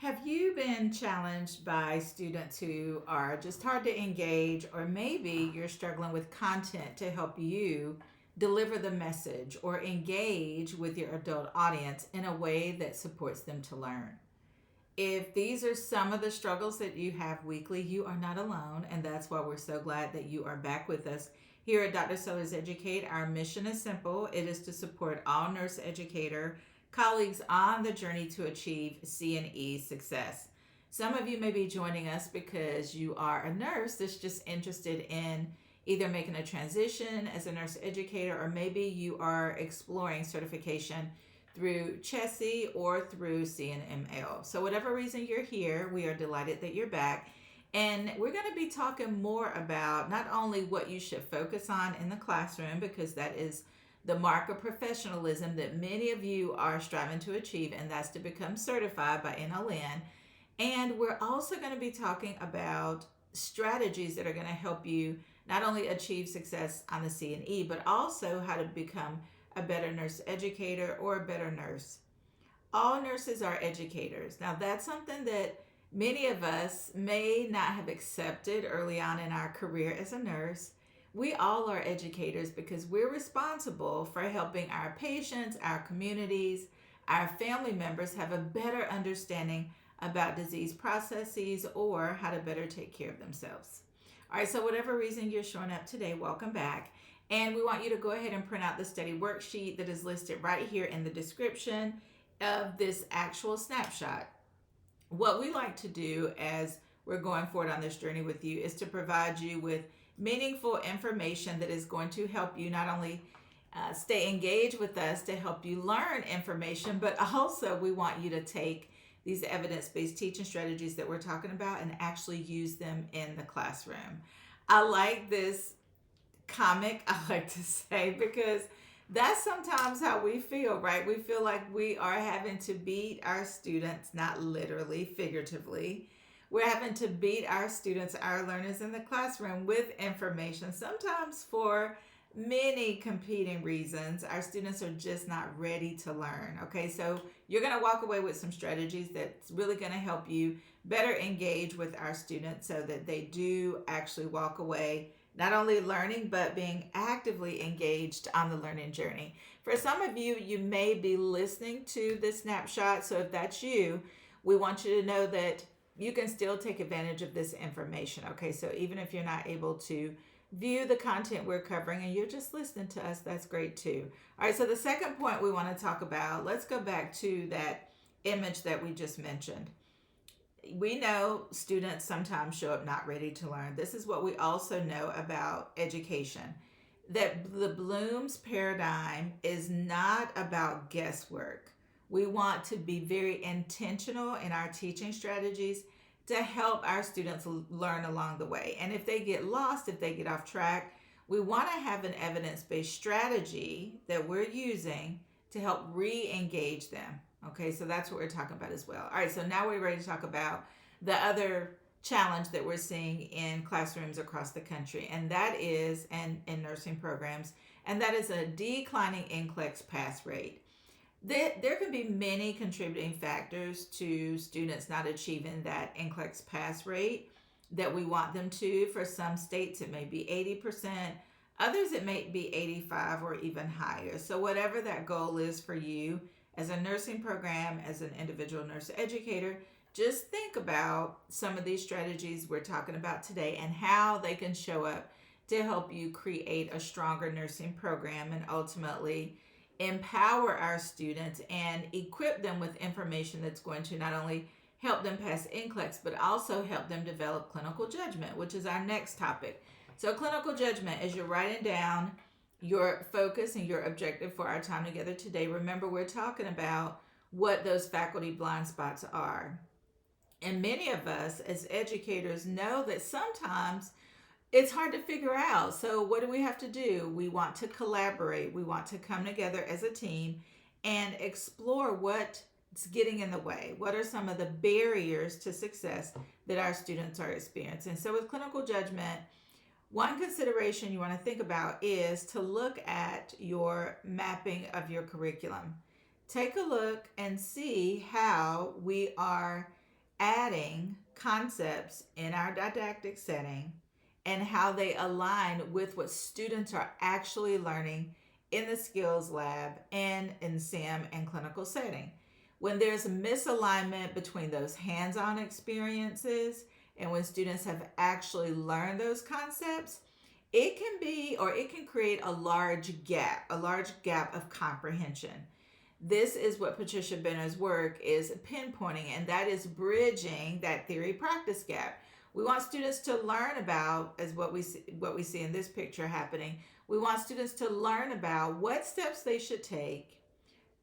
Have you been challenged by students who are just hard to engage, or maybe you're struggling with content to help you deliver the message or engage with your adult audience in a way that supports them to learn? If these are some of the struggles that you have weekly, you are not alone, and that's why we're so glad that you are back with us. Here at Dr. Sellars Educate, our mission is simple. It is to support all nurse educator colleagues on the journey to achieve C&E success. Some of you may be joining us because you are a nurse that's just interested in either making a transition as a nurse educator, or maybe you are exploring certification through CHESI or through CNML. So whatever reason you're here, we are delighted that you're back. And we're going to be talking more about not only what you should focus on in the classroom, because that is the mark of professionalism that many of you are striving to achieve, and that's to become certified by NLN. And we're also going to be talking about strategies that are going to help you not only achieve success on the C&E, but also how to become a better nurse educator or a better nurse. All nurses are educators. Now, that's something that many of us may not have accepted early on in our career as a nurse. We all are educators because we're responsible for helping our patients, our communities, our family members have a better understanding about disease processes or how to better take care of themselves. All right, so whatever reason you're showing up today, welcome back. And we want you to go ahead and print out the study worksheet that is listed right here in the description of this actual snapshot. What we like to do as we're going forward on this journey with you is to provide you with meaningful information that is going to help you not only stay engaged with us to help you learn information, but also we want you to take these evidence-based teaching strategies that we're talking about and actually use them in the classroom. I like this comic, I like to say, because that's sometimes how we feel, right? We feel like we are having to beat our students, not literally, figuratively. We're having to beat our students, our learners in the classroom with information, sometimes for many competing reasons. Our students are just not ready to learn. Okay, so you're going to walk away with some strategies that's really going to help you better engage with our students so that they do actually walk away not only learning, but being actively engaged on the learning journey. For some of you, you may be listening to this snapshot. So if that's you, we want you to know that you can still take advantage of this information. Okay, so even if you're not able to view the content we're covering and you're just listening to us, that's great too. All right, so the second point we want to talk about, let's go back to that image that we just mentioned. We know students sometimes show up not ready to learn. This is what we also know about education, that the Bloom's paradigm is not about guesswork. We want to be very intentional in our teaching strategies to help our students learn along the way. And if they get lost, if they get off track, we want to have an evidence-based strategy that we're using to help re-engage them. Okay, so that's what we're talking about as well. All right, so now we're ready to talk about the other challenge that we're seeing in classrooms across the country, and that is, and in nursing programs, and that is a declining NCLEX pass rate. There can be many contributing factors to students not achieving that NCLEX pass rate that we want them to. For some states, it may be 80%. Others, it may be 85 or even higher. So whatever that goal is for you as a nursing program, as an individual nurse educator, just think about some of these strategies we're talking about today and how they can show up to help you create a stronger nursing program and ultimately empower our students and equip them with information that's going to not only help them pass NCLEX, but also help them develop clinical judgment, which is our next topic. So clinical judgment, as you're writing down your focus and your objective for our time together today, remember we're talking about what those faculty blind spots are. And many of us as educators know that sometimes it's hard to figure out. So what do we have to do? We want to collaborate. We want to come together as a team and explore what's getting in the way. What are some of the barriers to success that our students are experiencing? So with clinical judgment, one consideration you want to think about is to look at your mapping of your curriculum. Take a look and see how we are adding concepts in our didactic setting and how they align with what students are actually learning in the skills lab and in SIM and clinical setting. When there's a misalignment between those hands-on experiences and when students have actually learned those concepts, it can be, or it can create a large gap of comprehension. This is what Patricia Benner's work is pinpointing, and that is bridging that theory practice gap. We want students to learn about, as what we see in this picture happening. We want students to learn about what steps they should take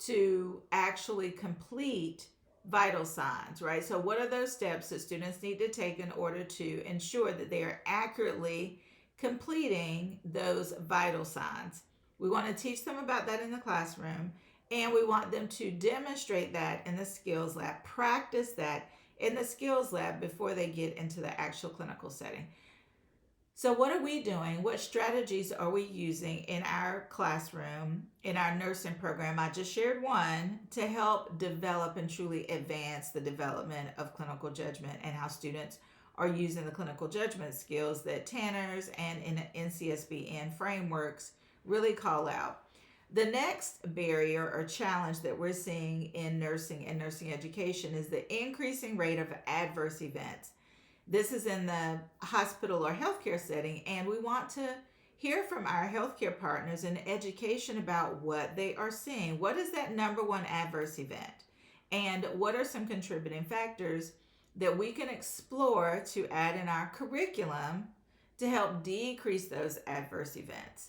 to actually complete vital signs, right? So what are those steps that students need to take in order to ensure that they are accurately completing those vital signs? We want to teach them about that in the classroom, and we want them to demonstrate that in the skills lab, practice that in the skills lab before they get into the actual clinical setting. So what are we doing? What strategies are we using in our classroom, in our nursing program? I just shared one to help develop and truly advance the development of clinical judgment and how students are using the clinical judgment skills that Tanner's and in NCSBN frameworks really call out. The next barrier or challenge that we're seeing in nursing and nursing education is the increasing rate of adverse events. This is in the hospital or healthcare setting, and we want to hear from our healthcare partners in education about what they are seeing. What is that number one adverse event? And what are some contributing factors that we can explore to add in our curriculum to help decrease those adverse events?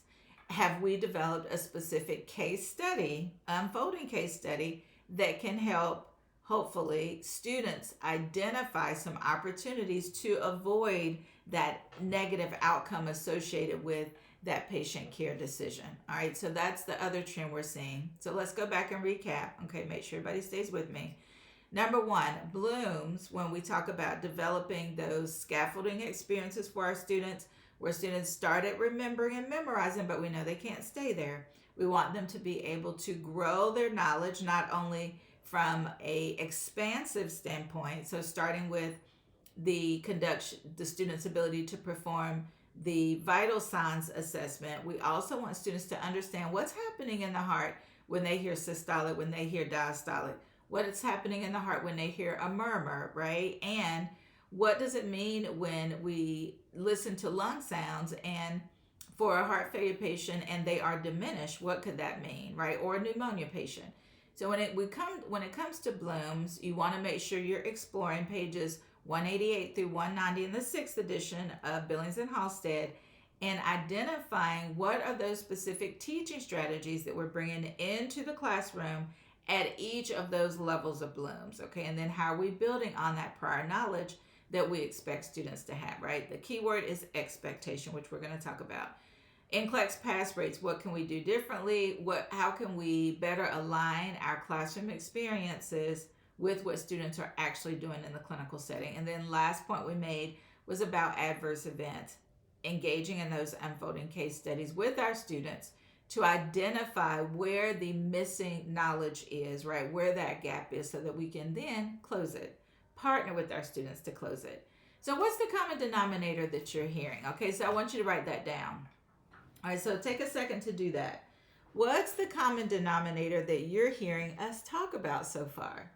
Have we developed a specific case study, unfolding case study, that can help hopefully students identify some opportunities to avoid that negative outcome associated with that patient care decision? All right, so that's the other trend we're seeing. So let's go back and recap. Okay, make sure everybody stays with me. Number one, blooms, when we talk about developing those scaffolding experiences for our students, where students start at remembering and memorizing, but we know they can't stay there. We want them to be able to grow their knowledge, not only from a expansive standpoint, so starting with the student's ability to perform the vital signs assessment. We also want students to understand what's happening in the heart when they hear systolic, when they hear diastolic, what is happening in the heart when they hear a murmur, right? And what does it mean when we listen to lung sounds and for a heart failure patient and they are diminished, what could that mean, right? Or a pneumonia patient. So when it comes to blooms, you want to make sure you're exploring pages 188 through 190 in the 6th edition of Billings and Halstead and identifying what are those specific teaching strategies that we're bringing into the classroom at each of those levels of blooms, okay? And then how are we building on that prior knowledge that we expect students to have, right? The key word is expectation, which we're going to talk about. NCLEX pass rates, what can we do differently? How can we better align our classroom experiences with what students are actually doing in the clinical setting? And then last point we made was about adverse events, engaging in those unfolding case studies with our students to identify where the missing knowledge is, right? Where that gap is, so that we can then close it, partner with our students to close it. So what's the common denominator that you're hearing? Okay, so I want you to write that down. All right, so take a second to do that. What's the common denominator that you're hearing us talk about so far?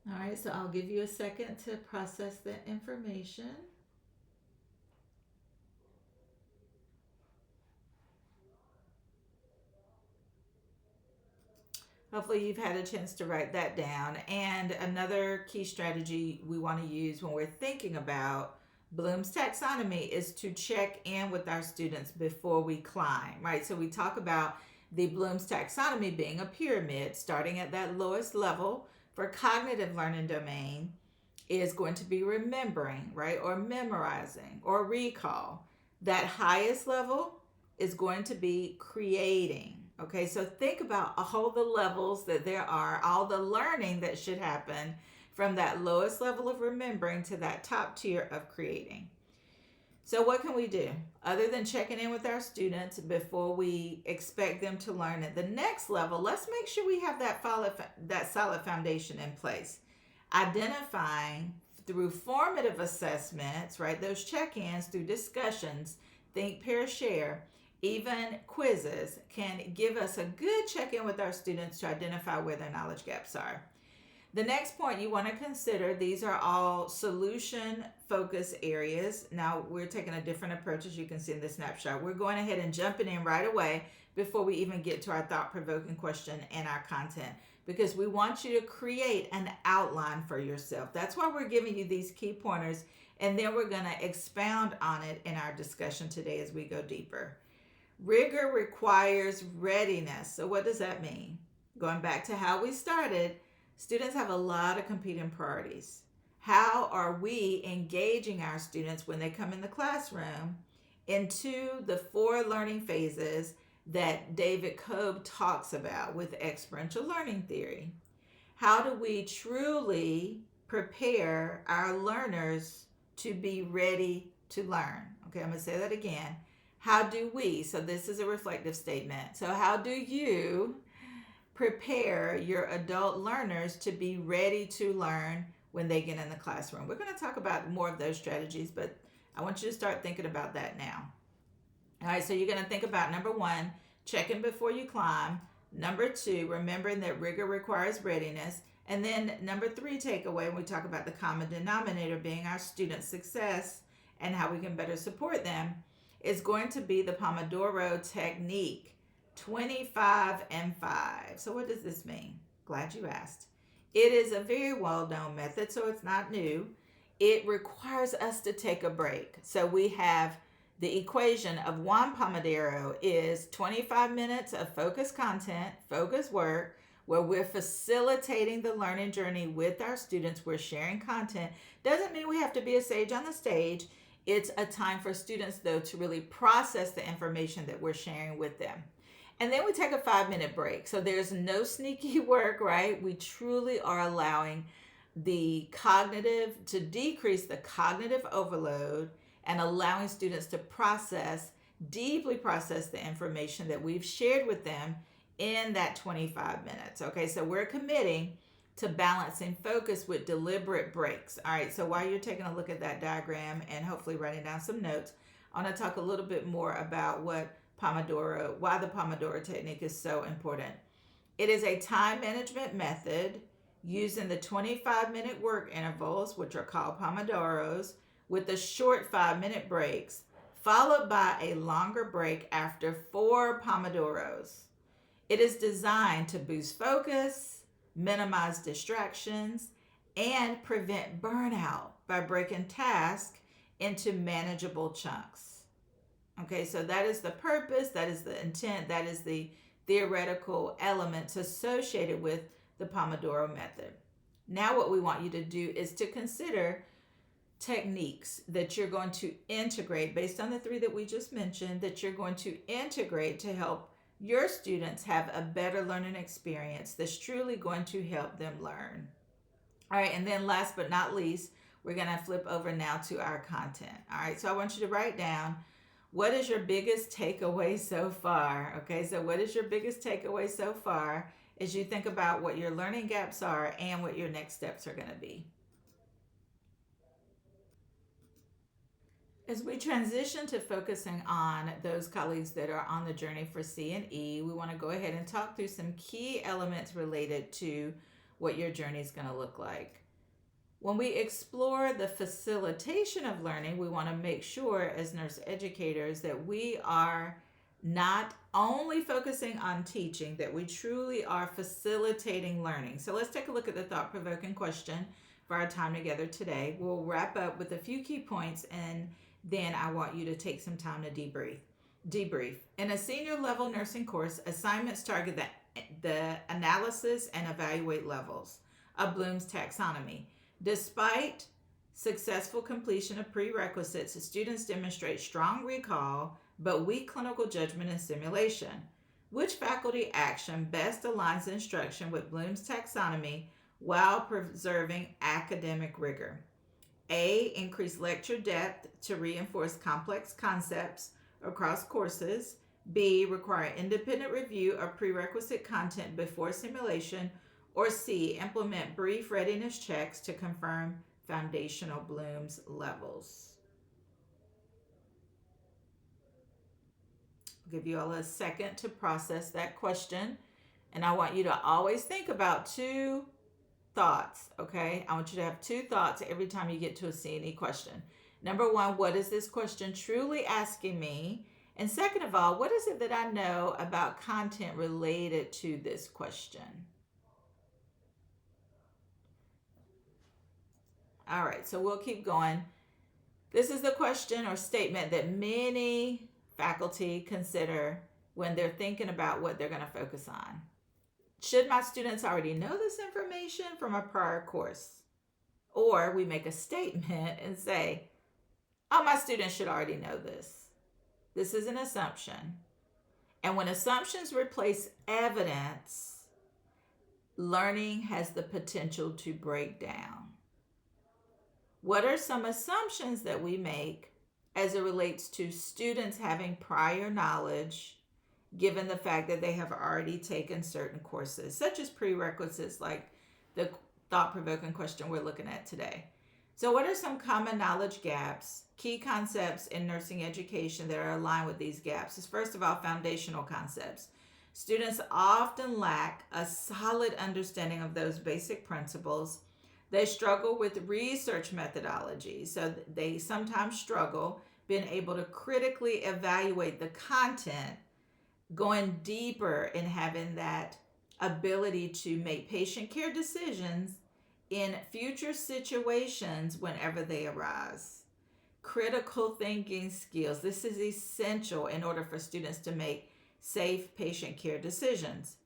All right, so I'll give you a second to process that information. Hopefully you've had a chance to write that down. And another key strategy we want to use when we're thinking about Bloom's taxonomy is to check in with our students before we climb, right? So we talk about the Bloom's taxonomy being a pyramid, starting at that lowest level for cognitive learning domain is going to be remembering, right? Or memorizing or recall. That highest level is going to be creating. Okay, so think about all the levels that there are, all the learning that should happen from that lowest level of remembering to that top tier of creating. So what can we do other than checking in with our students before we expect them to learn at the next level? Let's make sure we have that solid foundation in place. Identifying through formative assessments, right? Those check-ins through discussions, think, pair, share, even quizzes can give us a good check-in with our students to identify where their knowledge gaps are. The next point you want to consider, these are all solution focus areas. Now we're taking a different approach, as you can see in the snapshot. We're going ahead and jumping in right away before we even get to our thought-provoking question and our content, because we want you to create an outline for yourself. That's why we're giving you these key pointers, and then we're going to expound on it in our discussion today as we go deeper. Rigor requires readiness. So what does that mean? Going back to how we started, students have a lot of competing priorities. How are we engaging our students when they come in the classroom into the 4 learning phases that David Cobb talks about with experiential learning theory? How do we truly prepare our learners to be ready to learn? Okay, I'm going to say that again. How do we? So this is a reflective statement. So how do you prepare your adult learners to be ready to learn when they get in the classroom? We're going to talk about more of those strategies, but I want you to start thinking about that now. All right, so you're going to think about number 1, checking before you climb. Number 2, remembering that rigor requires readiness. And then number 3 takeaway, when we talk about the common denominator being our student success and how we can better support them, is going to be the Pomodoro technique, 25 and 5. So what does this mean? Glad you asked. It is a very well-known method, so it's not new. It requires us to take a break. So we have the equation of 1 Pomodoro is 25 minutes of focused content, focused work, where we're facilitating the learning journey with our students. We're sharing content. Doesn't mean we have to be a sage on the stage. It's a time for students, though, to really process the information that we're sharing with them. And then we take a 5-minute break. So there's no sneaky work, right? We truly are allowing the cognitive, to decrease the cognitive overload and allowing students to deeply process the information that we've shared with them in that 25 minutes. Okay, so we're committing to balancing focus with deliberate breaks. All right, so while you're taking a look at that diagram and hopefully writing down some notes, I want to talk a little bit more about why the Pomodoro technique is so important. It is a time management method using the 25-minute work intervals, which are called Pomodoros, with the short 5-minute breaks, followed by a longer break after 4 Pomodoros. It is designed to boost focus, minimize distractions, and prevent burnout by breaking tasks into manageable chunks. Okay, so that is the purpose, that is the intent, that is the theoretical elements associated with the Pomodoro method. Now what we want you to do is to consider techniques that you're going to integrate based on the 3 that we just mentioned, that you're going to integrate to help your students have a better learning experience that's truly going to help them learn. All right, and then last but not least, we're going to flip over now to our content. All right, so I want you to write down, what is your biggest takeaway so far? Okay, so what is your biggest takeaway so far as you think about what your learning gaps are and what your next steps are going to be? As we transition to focusing on those colleagues that are on the journey for C and E, we want to go ahead and talk through some key elements related to what your journey is going to look like. When we explore the facilitation of learning, we want to make sure as nurse educators that we are not only focusing on teaching, that we truly are facilitating learning. So let's take a look at the thought-provoking question for our time together today. We'll wrap up with a few key points, and then I want you to take some time to debrief. In a senior level nursing course, assignments target the analysis and evaluate levels of Bloom's taxonomy. Despite successful completion of prerequisites, students demonstrate strong recall but weak clinical judgment and simulation. Which faculty action best aligns instruction with Bloom's taxonomy while preserving academic rigor? A, increase lecture depth to reinforce complex concepts across courses. B, require independent review of prerequisite content before simulation. Or C, implement brief readiness checks to confirm foundational Bloom's levels. I'll give you all a second to process that question. And I want you to always think about two thoughts, okay? I want you to have two thoughts every time you get to a C&E question. Number one, what is this question truly asking me? And second of all, what is it that I know about content related to this question? All right, so we'll keep going. This is the question or statement that many faculty consider when they're thinking about what they're going to focus on. Should my students already know this information from a prior course? Or we make a statement and say, oh, my students should already know this. This is an assumption. And when assumptions replace evidence, learning has the potential to break down. What are some assumptions that we make as it relates to students having prior knowledge, given the fact that they have already taken certain courses, such as prerequisites, like the thought-provoking question we're looking at today? So what are some common knowledge gaps, key concepts in nursing education that are aligned with these gaps? Is first of all, foundational concepts. Students often lack a solid understanding of those basic principles. They struggle with research methodology, so they sometimes struggle being able to critically evaluate the content, going deeper and having that ability to make patient care decisions in future situations whenever they arise. Critical thinking skills. This is essential in order for students to make safe patient care decisions.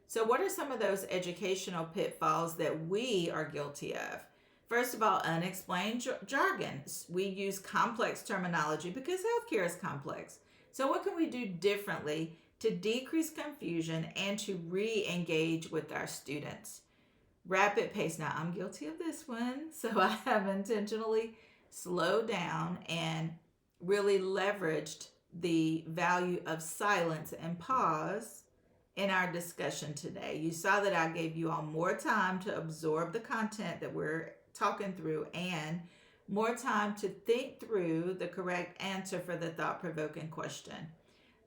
So what are some of those educational pitfalls that we are guilty of? First of all, unexplained jargon. We use complex terminology because healthcare is complex. So what can we do differently to decrease confusion and to re-engage with our students? Rapid pace. Now, I'm guilty of this one, so I have intentionally slowed down and really leveraged the value of silence and pause in our discussion today. You saw that I gave you all more time to absorb the content that we're talking through and more time to think through the correct answer for the thought-provoking question.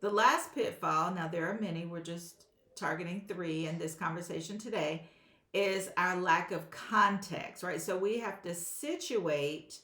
The last pitfall, now there are many, we're just targeting 3 in this conversation today, is our lack of context, right? So we have to situate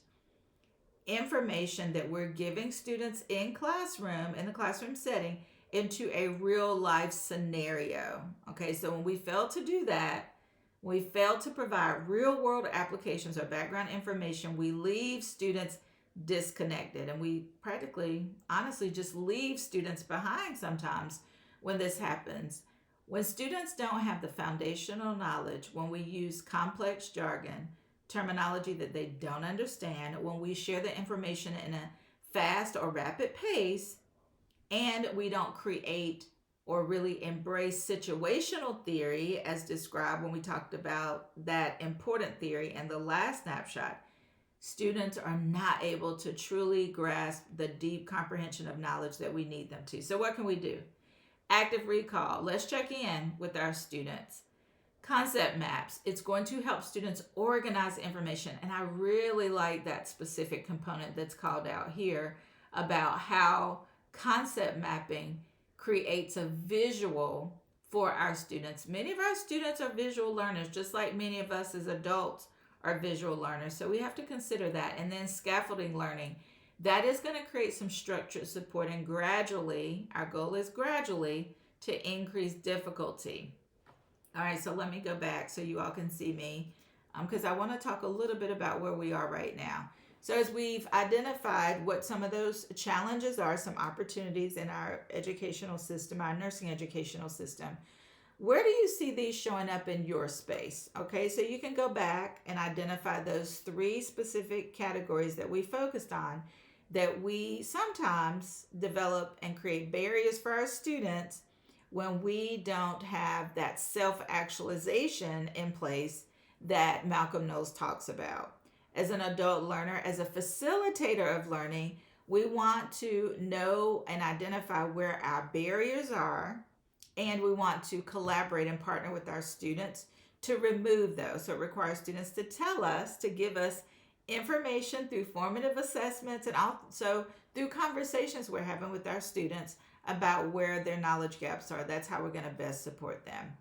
information that we're giving students in the classroom setting, into a real life scenario. Okay, so when we fail to do that, we fail to provide real world applications or background information, we leave students disconnected, and we practically, honestly, just leave students behind sometimes when this happens. When students don't have the foundational knowledge, when we use complex jargon, terminology that they don't understand, when we share the information in a fast or rapid pace, and we don't create or really embrace situational theory as described when we talked about that important theory in the last snapshot, students are not able to truly grasp the deep comprehension of knowledge that we need them to. So what can we do? Active recall. Let's check in with our students. Concept maps. It's going to help students organize information. And I really like that specific component that's called out here about how concept mapping creates a visual for our students. Many of our students are visual learners, just like many of us as adults are visual learners. So we have to consider that. And then scaffolding learning. That is going to create some structured support, and gradually, our goal is gradually to increase difficulty. All right, so let me go back so you all can see me, because I want to talk a little bit about where we are right now. So as we've identified what some of those challenges are, some opportunities in our educational system, our nursing educational system, where do you see these showing up in your space? Okay, so you can go back and identify those 3 specific categories that we focused on, that we sometimes develop and create barriers for our students when we don't have that self-actualization in place that Malcolm Knowles talks about. As an adult learner, as a facilitator of learning, we want to know and identify where our barriers are, and we want to collaborate and partner with our students to remove those. So it requires students to tell us, to give us information through formative assessments and also through conversations we're having with our students about where their knowledge gaps are. That's how we're going to best support them.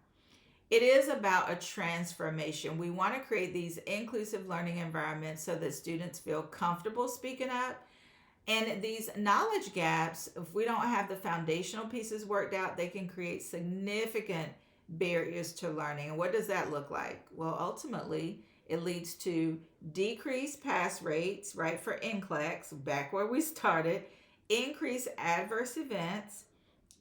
It is about a transformation. We want to create these inclusive learning environments so that students feel comfortable speaking up. And these knowledge gaps, if we don't have the foundational pieces worked out, they can create significant barriers to learning. And what does that look like? Well, ultimately, it leads to decreased pass rates, right, for NCLEX, back where we started, increased adverse events,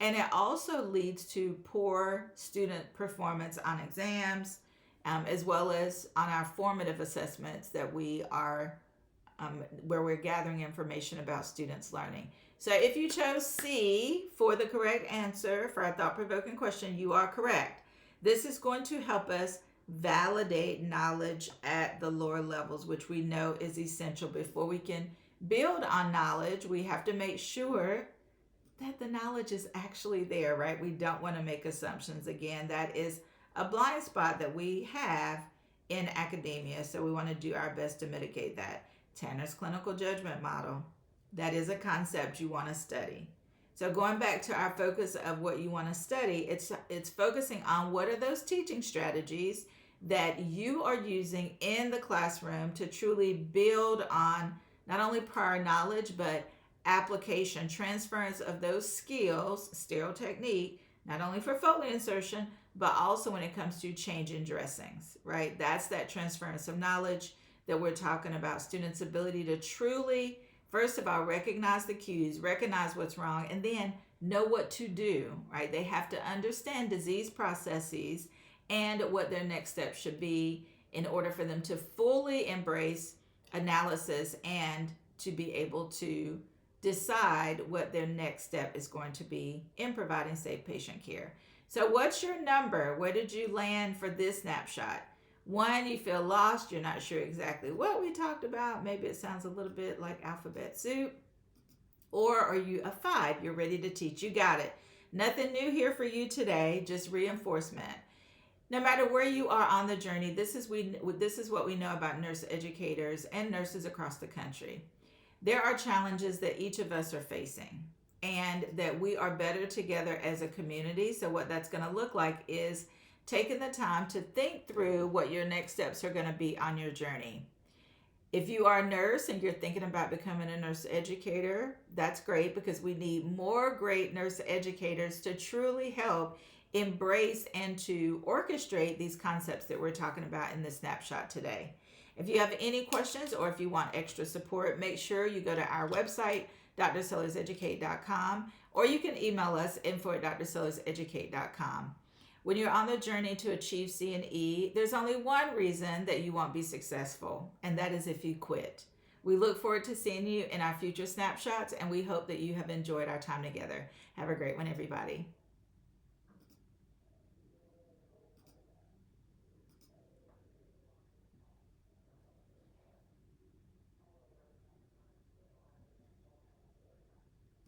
and it also leads to poor student performance on exams, as well as on our formative assessments that we are, where we're gathering information about students' learning. So if you chose C for the correct answer for our thought-provoking question, you are correct. This is going to help us validate knowledge at the lower levels, which we know is essential. Before we can build on knowledge, we have to make sure that the knowledge is actually there, right? We don't want to make assumptions. Again, that is a blind spot that we have in academia, so we want to do our best to mitigate that. Tanner's clinical judgment model, that is a concept you want to study. So going back to our focus of what you want to study, it's focusing on what are those teaching strategies that you are using in the classroom to truly build on not only prior knowledge, but application, transference of those skills, sterile technique, not only for Foley insertion, but also when it comes to changing dressings, right? That's that transference of knowledge that we're talking about. Students' ability to truly, first of all, recognize the cues, recognize what's wrong, and then know what to do, right? They have to understand disease processes and what their next step should be in order for them to fully embrace analysis and to be able to decide what their next step is going to be in providing safe patient care. So what's your number? Where did you land for this snapshot? 1, you feel lost, you're not sure exactly what we talked about. Maybe it sounds a little bit like alphabet soup. Or are you a 5? You're ready to teach. You got it. Nothing new here for you today, just reinforcement. No matter where you are on the journey, this is what we know about nurse educators and nurses across the country. There are challenges that each of us are facing, and that we are better together as a community. So what that's going to look like is taking the time to think through what your next steps are going to be on your journey. If you are a nurse and you're thinking about becoming a nurse educator, that's great, because we need more great nurse educators to truly help embrace and to orchestrate these concepts that we're talking about in this snapshot today. If you have any questions or if you want extra support, make sure you go to our website, drsellarseducate.com, or you can email us info@drsellarseducate.com. When you're on the journey to achieve C and E, there's only one reason that you won't be successful, and that is if you quit. We look forward to seeing you in our future snapshots, and we hope that you have enjoyed our time together. Have a great one, everybody.